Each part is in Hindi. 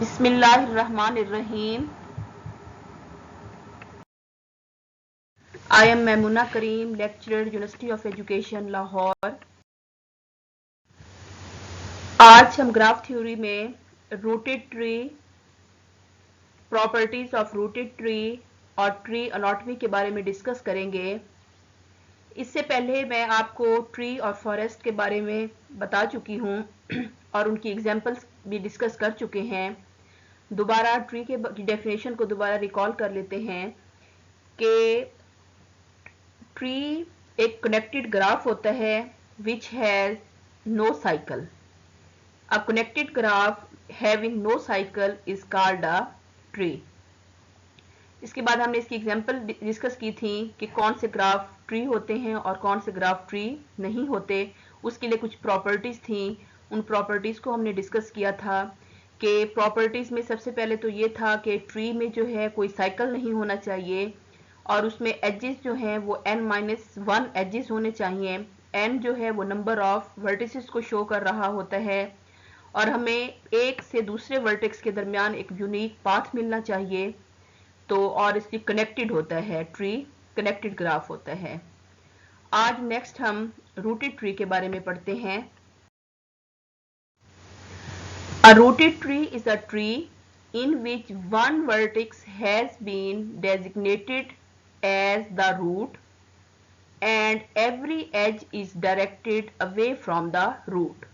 बिस्मिल्लाहिर्रहमानिर्रहीम। I am Maimuna Karim, lecturer university of education Lahore. आज हम ग्राफ थ्योरी में rooted tree, properties of rooted tree और ट्री अनाटॉमी के बारे में डिस्कस करेंगे। इससे पहले मैं आपको ट्री और फॉरेस्ट के बारे में बता चुकी हूँ और उनकी एग्जांपल्स भी डिस्कस कर चुके हैं। दोबारा ट्री के डेफिनेशन को दोबारा रिकॉल कर लेते हैं कि ट्री एक कनेक्टेड ग्राफ होता है which has no cycle. A connected graph having no cycle is called a tree. इसके बाद हमने इसकी एग्जांपल डिस्कस की थी कि कौन से ग्राफ ट्री होते हैं और कौन से ग्राफ ट्री नहीं होते। उसके लिए कुछ प्रॉपर्टीज थी, उन प्रॉपर्टीज को हमने डिस्कस किया था कि प्रॉपर्टीज में सबसे पहले तो ये था कि ट्री में जो है कोई साइकिल नहीं होना चाहिए और उसमें एजेस जो हैं वो n-1 एजेस होने चाहिए। n जो है वो नंबर ऑफ वर्टिसेस को शो कर रहा होता है और हमें एक से दूसरे वर्टेक्स के दरमियान एक यूनिक पाथ मिलना चाहिए। तो और इसकी कनेक्टेड होता है, ट्री कनेक्टेड ग्राफ होता है। आज नेक्स्ट हम रूटेड ट्री के बारे में पढ़ते हैं। A rooted tree is a tree in which one vertex has been designated as the root and every edge is directed away from the root।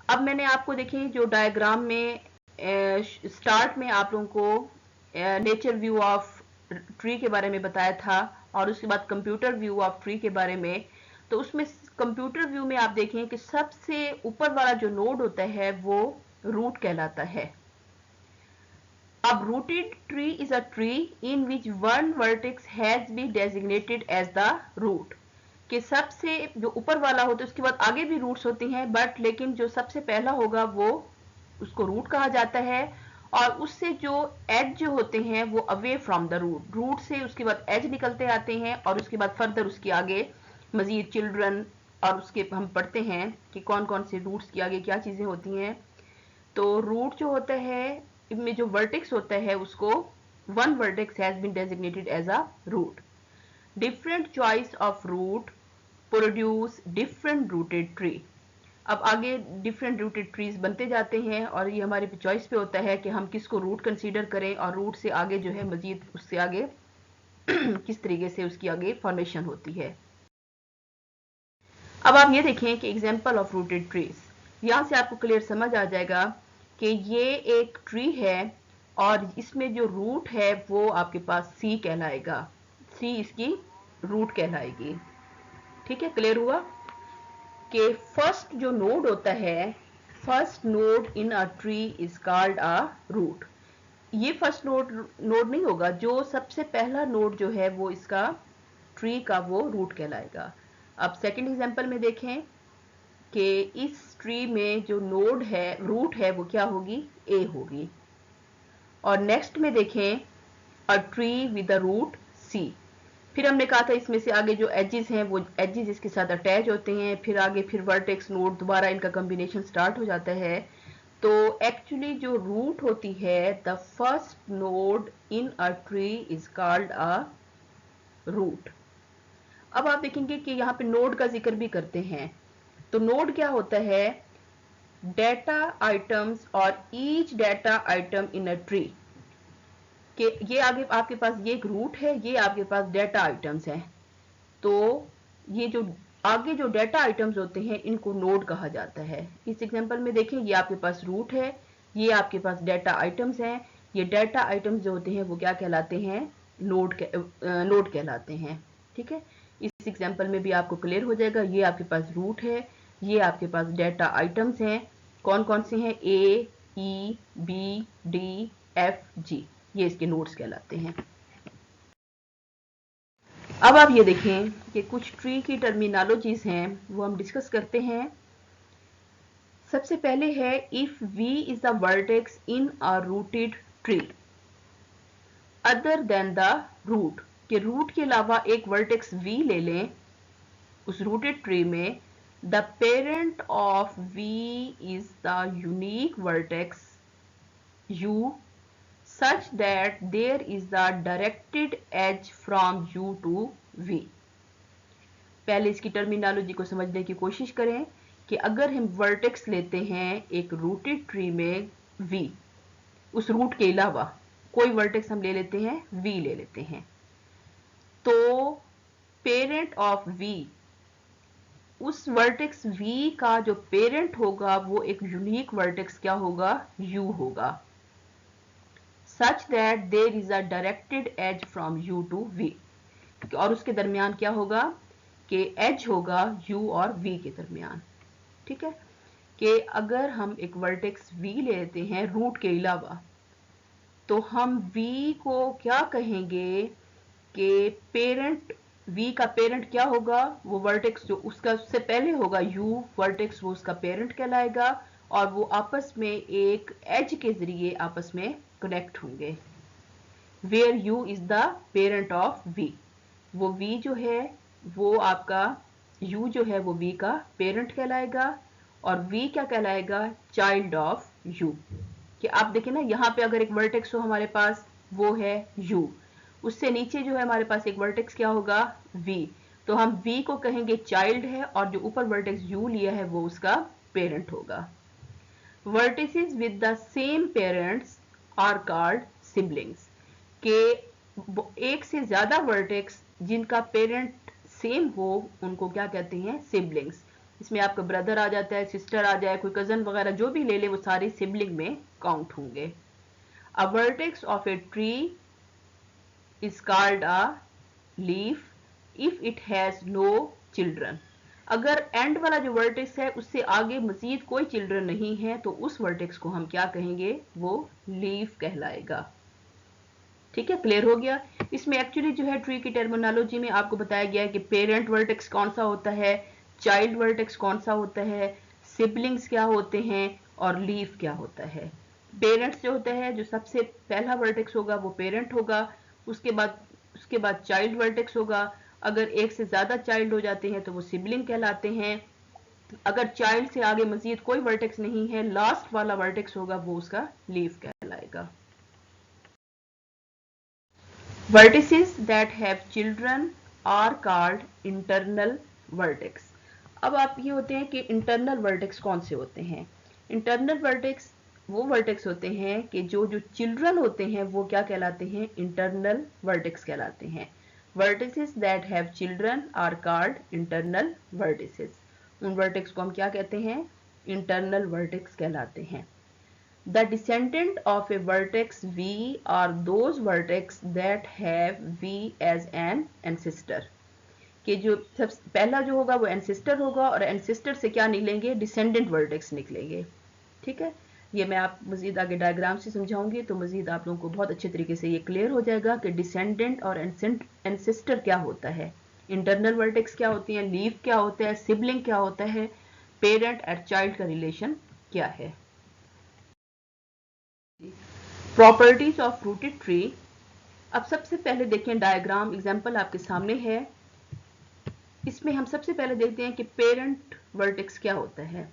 अब मैंने आपको देखिए जो डायग्राम में स्टार्ट में आप लोगों को नेचर व्यू ऑफ ट्री के बारे में बताया था और उसके बाद कंप्यूटर व्यू ऑफ ट्री के बारे में। तो उसमें कंप्यूटर व्यू में आप देखें कि सबसे ऊपर वाला जो नोड होता है वो रूट कहलाता है। अब rooted tree is a tree in which one vertex has been designated as the root. कि सबसे जो ऊपर वाला होता है उसके बाद आगे भी रूट्स होती हैं बट लेकिन जो सबसे पहला होगा वो उसको रूट कहा जाता है और उससे जो एज जो होते हैं वो away from the root, root से उसके बाद एज निकलते आते हैं और उसके बाद फर्दर उसके आगे मजीद चिल्ड्रन और उसके हम पढ़ते हैं कि कौन कौन से रूट्स के आगे क्या चीजें होती हैं। तो रूट जो होता है इनमें जो वर्टेक्स होता है उसको one vertex has been designated as a root. Different choice of root produce different rooted tree. अब आगे डिफरेंट रूटेड ट्रीज बनते जाते हैं और ये हमारे चॉइस पे होता है कि हम किसको रूट कंसीडर करें और रूट से आगे जो है मजीद उससे आगे किस तरीके से उसकी आगे फॉर्मेशन होती है। अब आप ये देखें कि एग्जांपल ऑफ रूटेड ट्रीज, यहाँ से आपको क्लियर समझ आ जाएगा कि ये एक ट्री है और इसमें जो रूट है वो आपके पास सी कहलाएगा, सी इसकी रूट कहलाएगी। ठीक है, क्लियर हुआ कि फर्स्ट जो नोड होता है, first node in a tree is called a root. ये फर्स्ट नोड नहीं होगा, जो सबसे पहला नोड जो है वो इसका ट्री का वो रूट कहलाएगा। अब सेकंड एग्जांपल में देखें कि इस ट्री में जो नोड है रूट है वो क्या होगी, ए होगी। और नेक्स्ट में देखें a tree with a root C. फिर हमने कहा था इसमें से आगे जो एजेस हैं वो एजेस इसके साथ अटैच होते हैं, फिर आगे फिर वर्टेक्स नोड दोबारा इनका कॉम्बिनेशन स्टार्ट हो जाता है। तो एक्चुअली जो रूट होती है the first node in a tree is called a root. अब आप देखेंगे कि यहाँ पे नोड का जिक्र भी करते हैं। तो नोड क्या होता है, डेटा आइटम्स और each data item in a tree. कि ये आगे आपके पास ये एक रूट है, ये आपके पास डेटा आइटम्स हैं। तो ये जो आगे जो डेटा आइटम्स होते हैं इनको नोड कहा जाता है। इस एग्जांपल में देखें ये आपके पास रूट है, ये आपके पास डेटा आइटम्स हैं। ये डेटा आइटम्स जो होते हैं वो क्या कहलाते हैं, नोड कहलाते हैं। ठीक है, इस एग्जांपल में भी आपको क्लियर हो जाएगा। ये आपके पास रूट है, ये आपके पास डेटा आइटम्स हैं। कौन कौन से हैं, ए, ई, बी, डी, एफ, जी, ये इसके नोड्स कहलाते हैं। अब आप ये देखें कि कुछ ट्री की टर्मिनोलॉजीज हैं वो हम डिस्कस करते हैं। सबसे पहले है if V is the vertex in a rooted tree other than the root, कि रूट के अलावा एक वर्टेक्स वी ले लें उस रूटेड ट्री में। The parent of V is the unique vertex, U such that there is the directed edge from U to V। पहले इसकी टर्मिनोलॉजी को समझने की कोशिश करें कि अगर हम वर्टेक्स लेते हैं एक रूटेड ट्री में V, उस रूट के अलावा कोई वर्टेक्स हम ले लेते हैं, V ले लेते हैं, तो पेरेंट ऑफ V, उस वर्टेक्स V का जो पेरेंट होगा वो एक यूनिक वर्टेक्स क्या होगा, U होगा, such that there is a directed edge from U to V। और उसके दरमियान क्या होगा कि एज होगा U और V के दरमियान। ठीक है, कि अगर हम एक वर्टेक्स V ले लेते हैं रूट के अलावा, तो हम V को क्या कहेंगे कि पेरेंट, V का पेरेंट क्या होगा, वो वर्टेक्स जो उसका उससे पहले होगा U वर्टेक्स, वो उसका पेरेंट कहलाएगा, और वो आपस में एक एज के जरिए आपस में कनेक्ट होंगे। Where U is the parent of V, वो V जो है वो आपका, U जो है वो V का पेरेंट कहलाएगा, और V क्या कहलाएगा, चाइल्ड ऑफ U। कि आप देखें ना, यहाँ पे अगर एक वर्टेक्स हो हमारे पास, वो है U, उससे नीचे जो है हमारे पास एक वर्टेक्स क्या होगा, V, तो हम V को कहेंगे चाइल्ड है, और जो ऊपर वर्टेक्स U लिया है वो उसका पेरेंट होगा। Vertices with the same parents are called siblings, के एक से ज्यादा वर्टेक्स जिनका पेरेंट सेम हो उनको क्या कहते हैं, सिबलिंग्स। इसमें आपका ब्रदर आ जाता है, सिस्टर आ जाए, कोई कजन वगैरह जो भी ले ले, वो सारे सिबलिंग में काउंट होंगे। A vertex of a tree is called a leaf if it has no children. अगर एंड वाला जो वर्टेक्स है उससे आगे मजीद कोई चिल्ड्रन नहीं है, तो उस वर्टेक्स को हम क्या कहेंगे, वो लीफ कहलाएगा। ठीक है, क्लियर हो गया। इसमें एक्चुअली जो है ट्री की टर्मिनोलॉजी में आपको बताया गया है कि पेरेंट वर्टेक्स कौन सा होता है, चाइल्ड वर्टेक्स कौन सा होता है, सिबलिंग्स क्या होते हैं, और लीफ क्या होता है। पेरेंट्स जो होता है, जो सबसे पहला वर्टेक्स होगा वो पेरेंट होगा, उसके बाद चाइल्ड वर्टेक्स होगा, अगर एक से ज्यादा चाइल्ड हो जाते हैं तो वो सिबलिंग कहलाते हैं, अगर चाइल्ड से आगे मजीद कोई वर्टेक्स नहीं है, लास्ट वाला वर्टेक्स होगा वो उसका लीफ कहलाएगा। Vertices that have children are called internal vertex। अब आप ये होते हैं कि internal vertex कौन से होते हैं। internal vertex वो vertex होते हैं कि जो जो children होते हैं वो क्या कहलाते हैं, internal vertex कहलाते हैं। Vertices that have children are called internal vertices। उन vertex को हम क्या कहते हैं, internal vertex कहलाते हैं। The descendant of a vertex V are those vertex that have V as an ancestor। कि जो सब पहला जो होगा वो ancestor होगा, और ancestor से क्या निकलेंगे, descendant vertex निकलेंगे। ठीक है, ये मैं आप मजीद आगे डायग्राम से समझाऊंगी तो मजीद आप लोगों को बहुत अच्छे तरीके से ये क्लियर हो जाएगा कि descendant और ancestor क्या होता है, internal vertex क्या होती है, लीफ क्या होता है, sibling क्या होता है, parent और child का रिलेशन क्या है। Properties of rooted tree. अब सबसे पहले देखें डायग्राम, एग्जांपल आपके सामने है, इसमें हम सबसे पहले देखते हैं कि पेरेंट वर्टेक्स क्या होता है।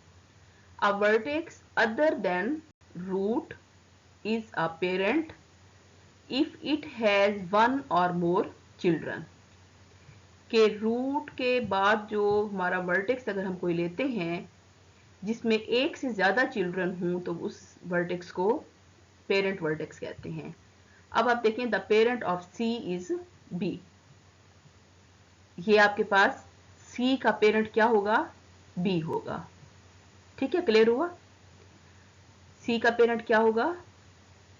A vertex other than root is a parent if it has one or more children. के रूट के बाद जो हमारा वर्टेक्स अगर हम कोई लेते हैं जिसमें एक से ज्यादा चिल्ड्रन हों, तो उस वर्टेक्स को पेरेंट वर्टेक्स कहते हैं। अब आप देखें, the parent of C is B, ये आपके पास सी का पेरेंट क्या होगा, बी होगा। ठीक है, क्लियर हुआ, सी का पेरेंट क्या होगा,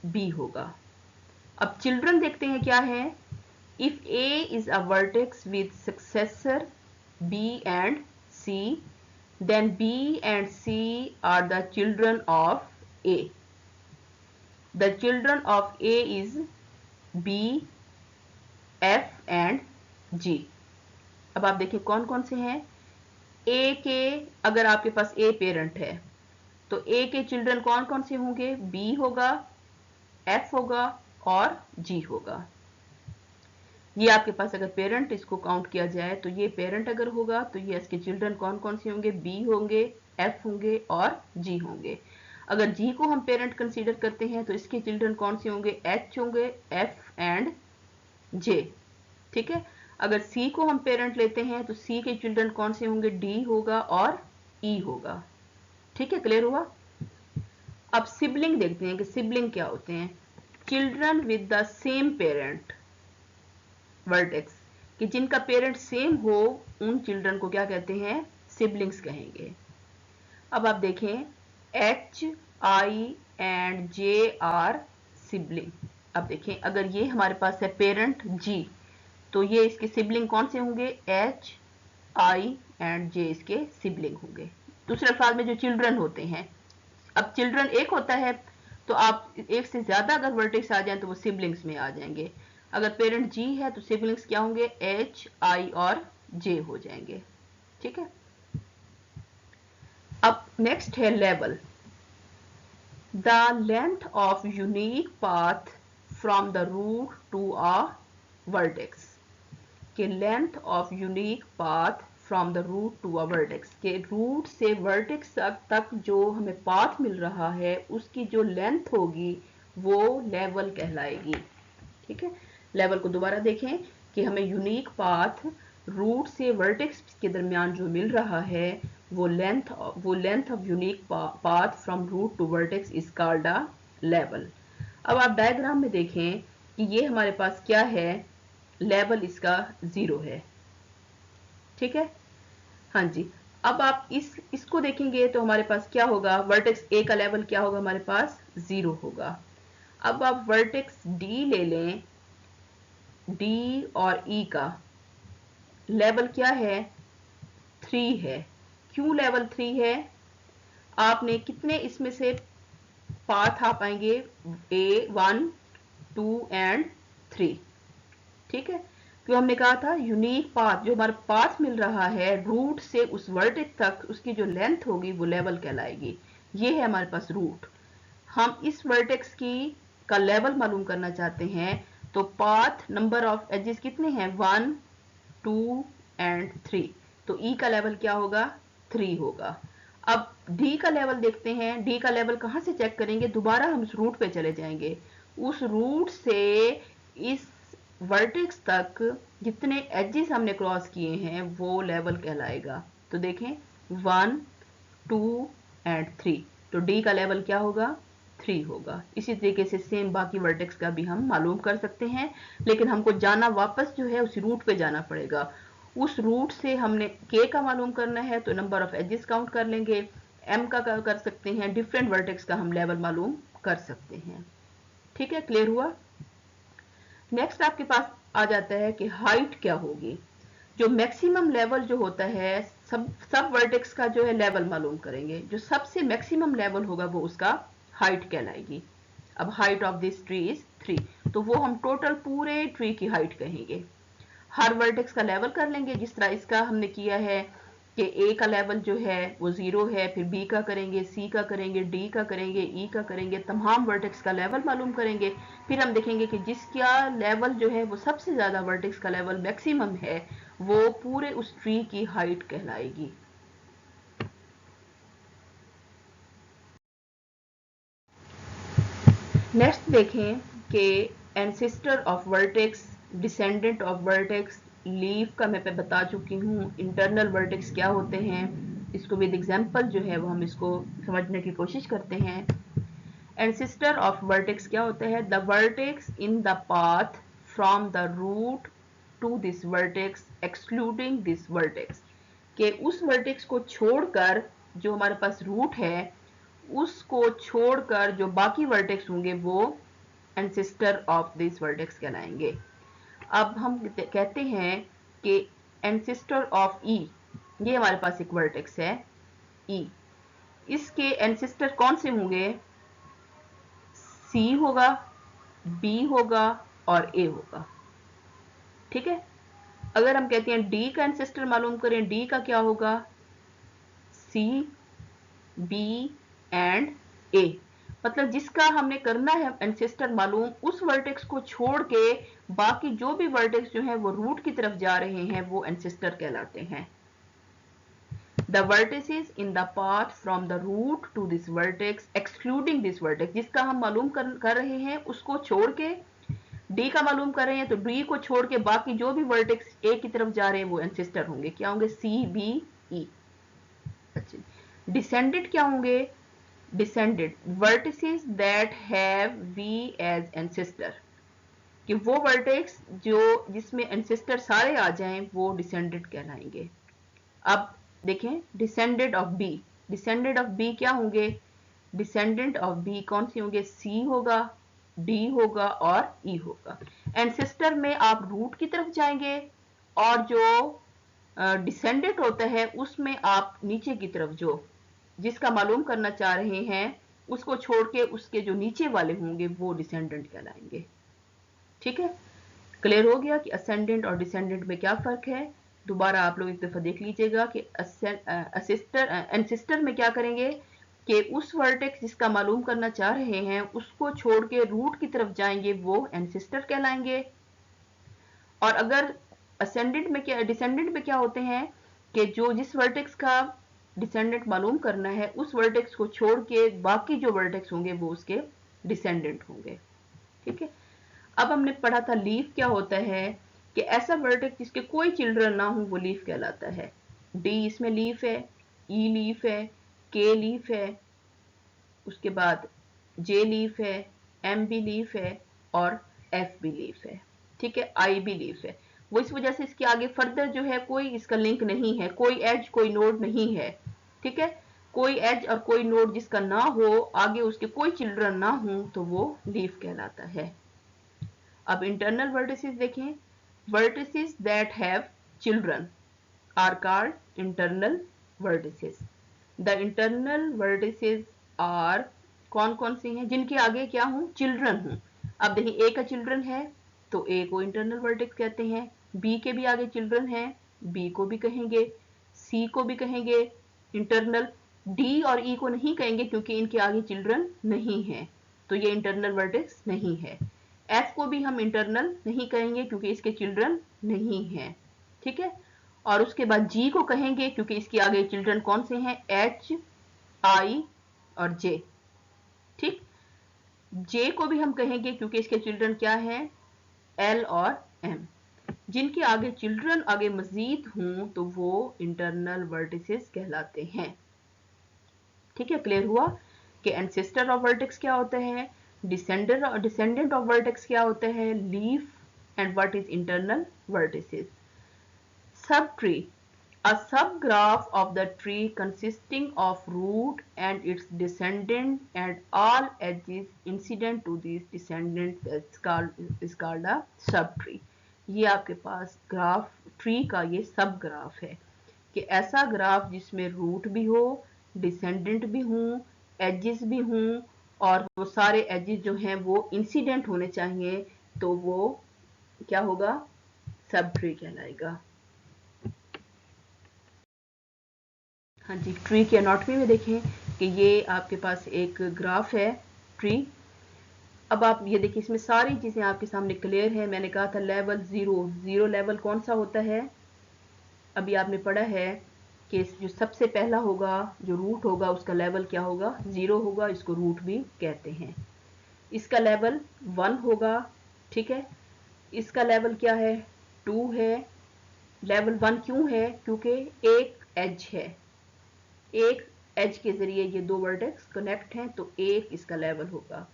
बी होगा। अब चिल्ड्रन देखते हैं क्या है, if A is a vertex with successor B and C, then B and C are the children of A. The children of A is B, F and G। अब आप देखिए कौन कौन से हैं। A के, अगर आपके पास A पेरेंट है तो A के चिल्ड्रन कौन कौन से होंगे, B होगा, F होगा और G होगा। ये आपके पास अगर पेरेंट इसको काउंट किया जाए तो ये पेरेंट अगर होगा तो ये इसके चिल्ड्रन कौन कौन से होंगे, B होंगे, F होंगे और G होंगे। अगर जी को हम पेरेंट कंसीडर करते हैं तो इसके चिल्ड्रन कौन से होंगे, एच होंगे, एफ एंड जे। ठीक है, अगर सी को हम पेरेंट लेते हैं तो सी के चिल्ड्रन कौन से होंगे, डी होगा और ई होगा। ठीक है, क्लियर हुआ। अब सिबलिंग देखते हैं कि सिबलिंग क्या होते हैं। Children with the same parent vertex, कि जिनका पेरेंट सेम हो उन चिल्ड्रन को क्या कहते हैं, सिबलिंग्स कहेंगे। अब आप देखें, H I and J are sibling. अब देखें, अगर ये हमारे पास है पेरेंट जी, तो ये इसके सिबलिंग कौन से होंगे, एच आई एंड जे इसके सिबलिंग होंगे। दूसरे अल्फाज में जो चिल्ड्रन होते हैं, अब चिल्ड्रन एक होता है तो आप एक से ज्यादा अगर वर्टेक्स आ जाएं तो वो सिबलिंग्स में आ जाएंगे। अगर पेरेंट जी है तो सिबलिंग्स क्या होंगे, एच आई और जे हो जाएंगे। ठीक है, अब नेक्स्ट है level. The length of unique path from the root to a vertex, के length of unique path from the root to a vertex, के रूट से वर्टेक्स तक जो हमें पाथ मिल रहा है उसकी जो लेंथ होगी वो लेवल कहलाएगी। ठीक है, लेवल को दोबारा देखें कि हमें यूनिक पाथ रूट से वर्टेक्स के दरमियान जो मिल रहा है वो length of unique path from root to vertex is called a level. अब आप डायग्राम में देखें कि ये हमारे पास क्या है, लेवल इसका 0 है। ठीक है, हाँ जी। अब आप इसको देखेंगे तो हमारे पास क्या होगा, वर्टेक्स ए का लेवल क्या होगा, हमारे पास 0 होगा। अब आप वर्टेक्स डी ले लें, डी और ई का लेवल क्या है, 3 है। क्यों लेवल 3 है, आपने कितने इसमें से पाथ आ पाएंगे, ए 1 2 एंड 3। ठीक है, क्यों हमने कहा था यूनिक पाथ, जो हमारा पाथ मिल रहा है रूट से उस वर्टेक्स तक, उसकी जो लेंथ होगी वो लेवल कहलाएगी। ये है हमारे पास रूट। हम इस वर्टेक्स की का लेवल मालूम करना चाहते हैं तो पाथ नंबर ऑफ एजेस कितने हैं, 1 2 एंड 3, तो ई का लेवल क्या होगा, 3 होगा। अब डी का लेवल देखते हैं, डी का लेवल कहां से चेक करेंगे, दोबारा हम उस रूट पे चले जाएंगे, उस रूट से इस वर्टेक्स तक जितने एजेस हमने क्रॉस किए हैं वो लेवल कहलाएगा। तो देखें 1 2 एंड 3, तो डी का लेवल क्या होगा, 3 होगा। इसी तरीके से सेम बाकी वर्टेक्स का भी हम मालूम कर सकते हैं, लेकिन हमको जाना वापस जो है उस रूट पे जाना पड़ेगा। उस रूट से हमने के का मालूम करना है तो नंबर ऑफ एजेस काउंट कर लेंगे, एम का कर सकते हैं, डिफरेंट वर्टेक्स का हम लेवल मालूम कर सकते हैं। ठीक है, क्लियर हुआ। नेक्स्ट आपके पास आ जाता है कि हाइट क्या होगी। जो मैक्सिमम लेवल जो होता है, सब वर्टेक्स का जो है लेवल मालूम करेंगे, जो सबसे मैक्सिमम लेवल होगा वो उसका हाइट कहलाएगी। अब height of this tree is 3, तो वो हम टोटल पूरे ट्री की हाइट कहेंगे। हर वर्टेक्स का लेवल कर लेंगे, जिस तरह इसका हमने किया है कि ए का लेवल जो है वो 0 है, फिर बी का करेंगे, सी का करेंगे, डी का करेंगे, ई का करेंगे, तमाम वर्टेक्स का लेवल मालूम करेंगे। फिर हम देखेंगे कि जिसका लेवल जो है वो सबसे ज्यादा वर्टेक्स का लेवल मैक्सिमम है वो पूरे उस ट्री की हाइट कहलाएगी। नेक्स्ट देखें कि ancestor of vertex, descendant of vertex, leaf का मैं बता चुकी हूँ, इंटरनल वर्टेक्स क्या होते हैं, इसको विद एग्जांपल जो है वो हम इसको समझने की कोशिश करते हैं। एंसेस्टर ऑफ वर्टेक्स क्या होता है, the vertex in the path from the root to this vertex excluding this vertex, के उस वर्टेक्स को छोड़कर जो हमारे पास रूट है उसको छोड़कर जो बाकी वर्टेक्स होंगे वो एंसेस्टर ऑफ दिस वर्टेक्स कहलाएंगे। अब हम कहते हैं कि एंसेस्टर ऑफ ई, ये हमारे पास एक वर्टेक्स है ई, इसके एंसेस्टर कौन से होंगे, सी होगा, बी होगा और ए होगा। ठीक है, अगर हम कहते हैं डी का एंसेस्टर मालूम करें, डी का क्या होगा, सी बी एंड ए, मतलब जिसका हमने करना है एंसेस्टर मालूम, उस वर्टेक्स को छोड़ के बाकी जो भी वर्टेक्स जो हैं वो रूट की तरफ जा रहे हैं वो एंसेस्टर कहलाते हैं। The vertices in the path from the root to this vertex excluding this vertex, जिसका हम मालूम कर रहे हैं उसको छोड़ के, डी का मालूम कर रहे हैं तो डी को छोड़ के बाकी जो भी वर्टेक्स ए की तरफ जा रहे हैं वो एंसेस्टर होंगे। क्या होंगे? C B E. अच्छा, डिसेंडेड क्या होंगे? Descendant vertices that have V as ancestor, कि वो वर्टेक्स जो जिसमें एंसेस्टर सारे आ जाएं वो डिसेंडेड कहलाएंगे। अब देखें descendant of B, descendant of B क्या होंगे? डिसेंडेंट ऑफ बी कौन सी होंगे? सी होगा, डी होगा और ई होगा। एंसेस्टर में आप रूट की तरफ जाएंगे और जो डिसेंडेंट होता है उसमें आप नीचे की तरफ जो जिसका मालूम करना चाह रहे हैं उसको छोड़ के उसके जो नीचे वाले होंगे वो डिसेंडेंट कहलाएंगे। ठीक है, क्लियर हो गया कि असेंडेंट और डिसेंडेंट में क्या फर्क है? दोबारा आप लोग एक दफा देख लीजिएगा कि एंसेस्टर में क्या करेंगे कि उस वर्टेक्स जिसका मालूम करना चाह रहे हैं उसको छोड़ के रूट की तरफ जाएंगे वो एंसेस्टर कहलाएंगे। और अगर असेंडेंट में क्या, डिसेंडेंट में क्या होते हैं कि जो जिस वर्टेक्स का डिसेंडेंट मालूम करना है उस वर्टेक्स को छोड़ के बाकी जो वर्टेक्स होंगे वो उसके डिसेंडेंट होंगे। ठीक है, अब हमने पढ़ा था लीफ क्या होता है, कि ऐसा वर्टेक्स जिसके कोई चिल्ड्रन ना हो वो लीफ कहलाता है। डी इसमें लीफ है, ई लीफ है, के लीफ है, उसके बाद जे लीफ है, एम भी लीफ है और एफ भी लीफ है। ठीक है, आई भी लीफ है। वो इस वजह से इसके आगे फर्दर जो है कोई इसका लिंक नहीं है, कोई एज कोई नोड नहीं है। ठीक है, कोई एज और कोई नोड जिसका ना हो, आगे उसके कोई चिल्ड्रन ना हो तो वो लीफ कहलाता है। अब इंटरनल वर्टिसेस देखें, vertices that have children are called internal vertices. The internal vertices are कौन कौन से हैं? जिनके आगे क्या हूं? चिल्ड्रन हूं। अब देखिए ए का चिल्ड्रन है तो ए को इंटरनल वर्टेक्स कहते हैं, बी के भी आगे चिल्ड्रन है, बी को भी कहेंगे, सी को भी कहेंगे इंटरनल, डी और ई को नहीं कहेंगे क्योंकि इनके आगे चिल्ड्रन नहीं है तो ये इंटरनल वर्टेक्स नहीं है। एफ को भी हम इंटरनल नहीं कहेंगे क्योंकि इसके चिल्ड्रन नहीं हैं। ठीक है, और उसके बाद जी को कहेंगे क्योंकि इसके आगे चिल्ड्रन कौन से हैं? एच, आई और जे। ठीक, जे को भी हम कहेंगे क्योंकि इसके चिल्ड्रन क्या हैं? एल और एम। जिनके आगे चिल्ड्रन आगे मजीद हों तो वो इंटरनल वर्टिसेस कहलाते हैं। ठीक है, क्लियर हुआ कि एंसेस्टर ऑफ वर्टेक्स क्या होता है, डिसेंडेंट ऑफ वर्टेक्स क्या होता है, leaf, and what is internal vertices. Sub tree, a subgraph of the tree consisting of root and its descendant and all edges incident to these descendants is called a subtree। ये आपके पास ग्राफ ट्री का ये सब ग्राफ है कि ऐसा ग्राफ जिसमें रूट भी हो, डिसेंडेंट भी हों, एजेस भी हों और वो सारे एजेस जो हैं वो इंसिडेंट होने चाहिए तो वो क्या होगा? सब ट्री कहलाएगा। हाँ जी, ट्री की एनाटॉमी में देखें कि ये आपके पास एक ग्राफ है ट्री। अब आप ये देखिए इसमें सारी चीज़ें आपके सामने क्लियर है। मैंने कहा था लेवल ज़ीरो लेवल कौन सा होता है? अभी आपने पढ़ा है कि जो सबसे पहला होगा जो रूट होगा उसका लेवल क्या होगा? 0 होगा, इसको रूट भी कहते हैं। इसका लेवल 1 होगा। ठीक है, इसका लेवल क्या है? 2 है। लेवल 1 क्यों है? क्योंकि एक एज है, एक एज के जरिए ये दो वर्टेक्स कनेक्ट हैं तो एक इसका लेवल होगा।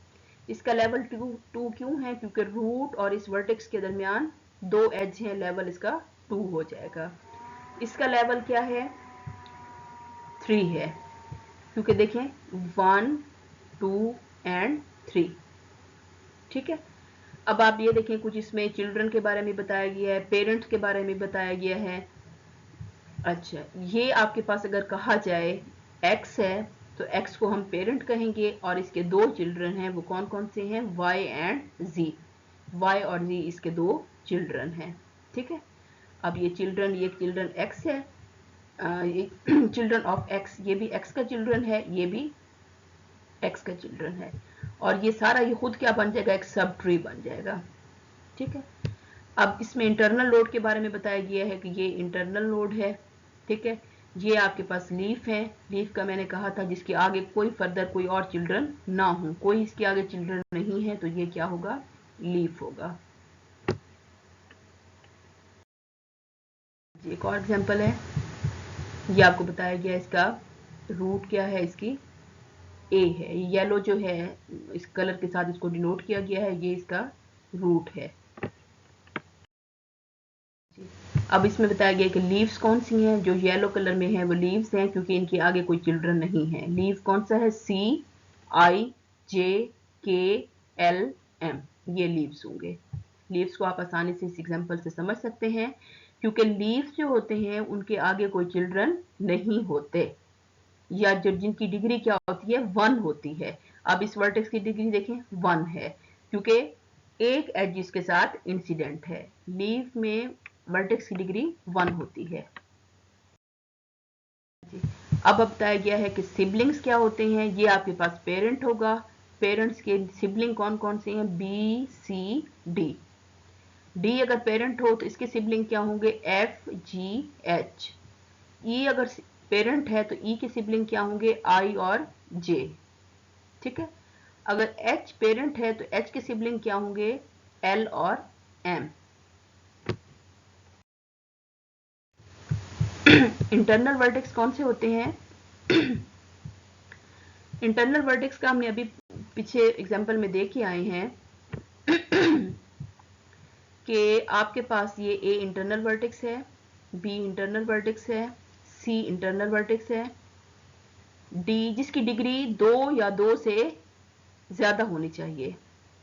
इसका लेवल 2 क्यों है? क्योंकि रूट और इस वर्टेक्स के दरमियान दो एज हैं, लेवल इसका 2 हो जाएगा। इसका लेवल क्या है? 3 है क्योंकि देखें 1 2 एंड 3। ठीक है, अब आप ये देखें कुछ इसमें चिल्ड्रन के बारे में बताया गया है, पेरेंट्स के बारे में बताया गया है। अच्छा, ये आपके पास अगर कहा जाए x है तो x को हम पेरेंट कहेंगे और इसके दो चिल्ड्रन हैं, वो कौन कौन से हैं? y and z। y और z इसके दो चिल्ड्रन हैं। ठीक है, अब ये चिल्ड्रन x है, ये चिल्ड्रन ऑफ x, ये भी x का चिल्ड्रन है, ये भी x का चिल्ड्रन है और ये सारा ये खुद क्या बन जाएगा? एक सब ट्री बन जाएगा। ठीक है, अब इसमें इंटरनल लोड के बारे में बताया गया है कि ये इंटरनल लोड है। ठीक है, ये आपके पास लीफ है। लीफ का मैंने कहा था जिसके आगे कोई फर्दर कोई और चिल्ड्रन ना हो, कोई इसके आगे चिल्ड्रन नहीं है, तो ये क्या होगा, लीफ होगा। एक और एग्जांपल है, ये आपको बताया गया इसका रूट क्या है, इसकी ए है। येलो जो है इस कलर के साथ इसको डिनोट किया गया है, ये इसका रूट है। अब इसमें बताया गया कि लीव्स कौन सी हैं, जो येलो कलर में है वो लीव्स हैं क्योंकि इनके आगे कोई चिल्ड्रन नहीं है। लीव कौन सा है, CIJKLM, ये लीव्स होंगे। लीव्स को आप आसानी से इस एग्जांपल से समझ सकते हैं क्योंकि लीव्स जो होते हैं उनके आगे कोई चिल्ड्रन नहीं होते, या जो जिनकी डिग्री क्या होती है, 1 होती है। अब इस वर्टेक्स की डिग्री देखें 1 है क्योंकि एक एज इसके साथ इंसिडेंट है। लीव में वर्टेक्स की डिग्री 1 होती है। अब बताया गया है कि सिबलिंग्स क्या होते हैं। ये आपके पास पेरेंट होगा, पेरेंट्स के सिबलिंग कौन कौन से हैं, BCD। डी अगर पेरेंट हो तो इसके सिबलिंग क्या होंगे, FGH। ई अगर पेरेंट है तो ई के सिबलिंग क्या होंगे, I और J। ठीक है, अगर H पेरेंट है तो H के सिबलिंग क्या होंगे, L और M। इंटरनल वर्टेक्स कौन से होते हैं, इंटरनल वर्टेक्स का हमने अभी पीछे एग्जांपल में देख के आए हैं कि आपके पास ये A इंटरनल वर्टेक्स है, B इंटरनल वर्टेक्स है, C इंटरनल वर्टेक्स है, D जिसकी डिग्री 2 या 2 से ज्यादा होनी चाहिए।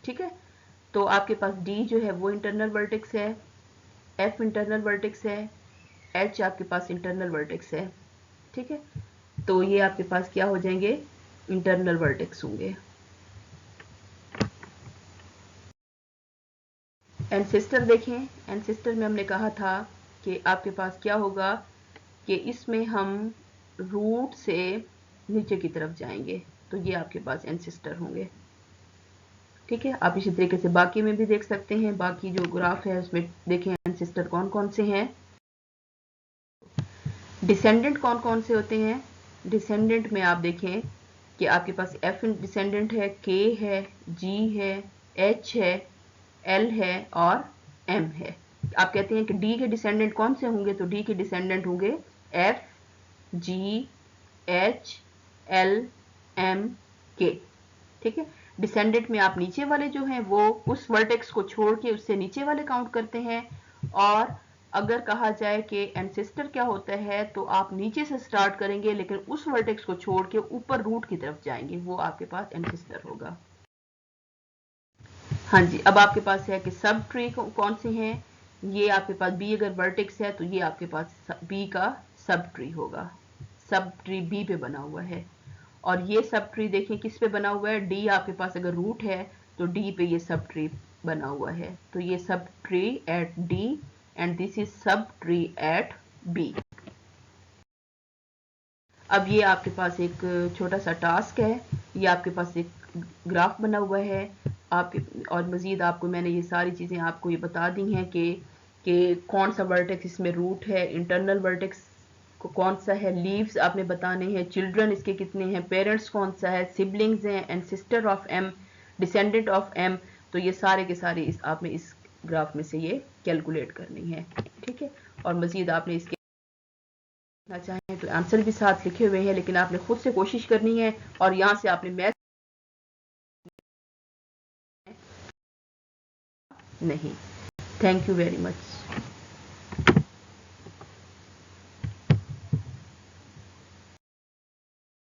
ठीक है, तो आपके पास D जो है वो इंटरनल वर्टेक्स है, F इंटरनल वर्टेक्स है, H आपके पास इंटरनल वर्टेक्स है। ठीक है, तो ये आपके पास क्या हो जाएंगे, इंटरनल वर्टेक्स होंगे। एंसेस्टर देखें, एंसेस्टर में हमने कहा था कि आपके पास क्या होगा कि इसमें हम रूट से नीचे की तरफ जाएंगे, तो ये आपके पास एंसेस्टर होंगे। ठीक है, आप इसी तरीके से बाकी में भी देख सकते हैं, बाकी जो ग्राफ है उसमें देखें एंसेस्टर कौन कौन से हैं। डिसेंडेंट कौन कौन से होते हैं, डिसेंडेंट में आप देखें कि आपके पास F डिसेंडेंट है, K है, G है, H है, L है और M है। आप कहते हैं कि D के डिसेंडेंट कौन से होंगे, तो D के डिसेंडेंट होंगे F, G, H, L, M, K। ठीक है, डिसेंडेंट में आप नीचे वाले जो हैं वो उस वर्टेक्स को छोड़ के उससे नीचे वाले काउंट करते हैं, और अगर कहा जाए कि एंसेस्टर क्या होता है तो आप नीचे से स्टार्ट करेंगे लेकिन उस वर्टेक्स को छोड़ के ऊपर रूट की तरफ जाएंगे, वो आपके पास एंसेस्टर होगा। हाँ जी, अब आपके पास है कि सब ट्री कौन से हैं। ये आपके पास बी अगर वर्टेक्स है तो ये आपके पास बी का सब ट्री होगा, सब ट्री बी पे बना हुआ है। और ये सब ट्री देखें किस पे बना हुआ है, डी आपके पास अगर रूट है तो डी पे ये सब ट्री बना हुआ है, तो ये subtree at D and this is subtree at B. अब ये आपके पास एक छोटा सा टास्क है, ये आपके पास एक ग्राफ बना हुआ है आपके, और मजीद आपको मैंने ये सारी चीज़ें आपको ये बता दी हैं कि कौन सा वर्टेक्स इसमें रूट है, इंटरनल वर्टेक्स को कौन सा है, लीव्स आपने बताने हैं, चिल्ड्रन इसके कितने हैं, पेरेंट्स कौन सा है, सिबलिंग्स हैं, ancestor of M, descendant of M. तो ये सारे के सारे आपने इस ग्राफ में से ये कैलकुलेट करनी है। ठीक है, और मजीद आपने इसके चाहें तो आंसर भी साथ लिखे हुए हैं, लेकिन आपने खुद से कोशिश करनी है और यहाँ से आपने मैथ नहीं। Thank you very much.